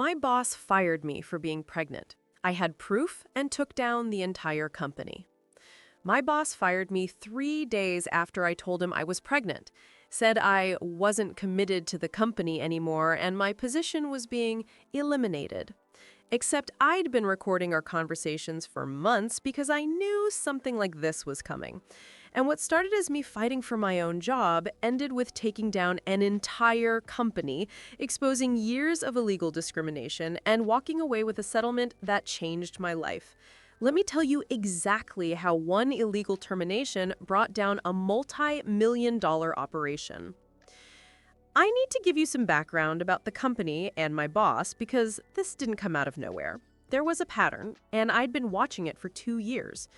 My boss fired me for being pregnant. I had proof and took down the entire company. My boss fired me 3 days after I told him I was pregnant, said I wasn't committed to the company anymore and my position was being eliminated. Except I'd been recording our conversations for months because I knew something like this was coming. And what started as me fighting for my own job ended with taking down an entire company, exposing years of illegal discrimination, and walking away with a settlement that changed my life. Let me tell you exactly how one illegal termination brought down a multi-million-dollar operation. I need to give you some background about the company and my boss because this didn't come out of nowhere. There was a pattern, and I'd been watching it for 2 years.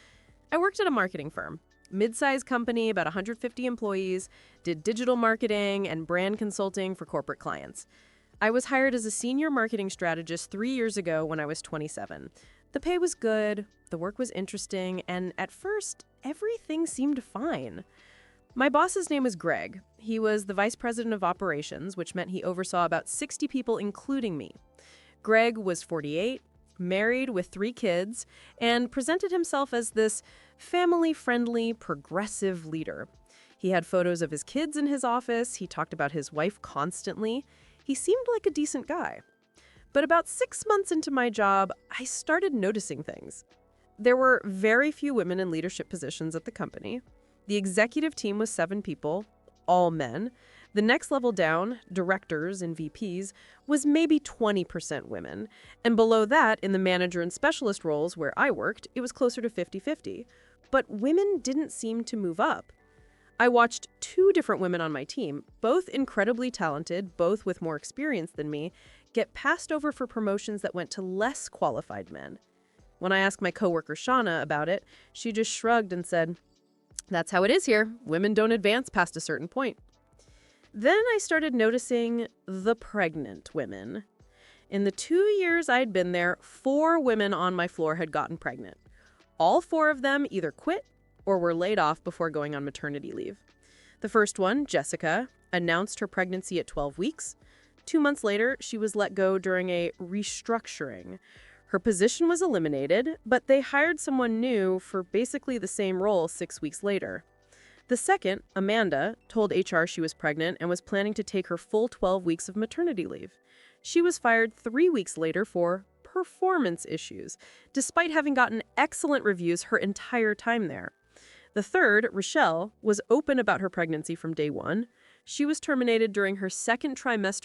I worked at a marketing firm, mid-sized company, about 150 employees, did digital marketing and brand consulting for corporate clients. I was hired as a senior marketing strategist 3 years ago when I was 27. The pay was good, the work was interesting, and at first, everything seemed fine. My boss's name was Greg. He was the vice president of operations, which meant he oversaw about 60 people, including me. Greg was 48, married with 3 kids, and presented himself as this family-friendly, progressive leader. He had photos of his kids in his office. He talked about his wife constantly. He seemed like a decent guy. But about 6 months into my job, I started noticing things. There were very few women in leadership positions at the company. The executive team was 7 people, all men. The next level down, directors and VPs, was maybe 20% women. And below that, in the manager and specialist roles where I worked, it was closer to 50-50. But women didn't seem to move up. I watched 2 different women on my team, both incredibly talented, both with more experience than me, get passed over for promotions that went to less qualified men. When I asked my coworker Shauna about it, she just shrugged and said, "That's how it is here. Women don't advance past a certain point." Then I started noticing the pregnant women. In the 2 years I'd been there, 4 women on my floor had gotten pregnant. All 4 of them either quit or were laid off before going on maternity leave. The first one, Jessica, announced her pregnancy at 12 weeks. 2 months later, she was let go during a restructuring. Her position was eliminated, but they hired someone new for basically the same role 6 weeks later. The second, Amanda, told HR she was pregnant and was planning to take her full 12 weeks of maternity leave. She was fired 3 weeks later for performance issues, despite having gotten excellent reviews her entire time there. The third, Rochelle, was open about her pregnancy from day one. She was terminated during her second trimester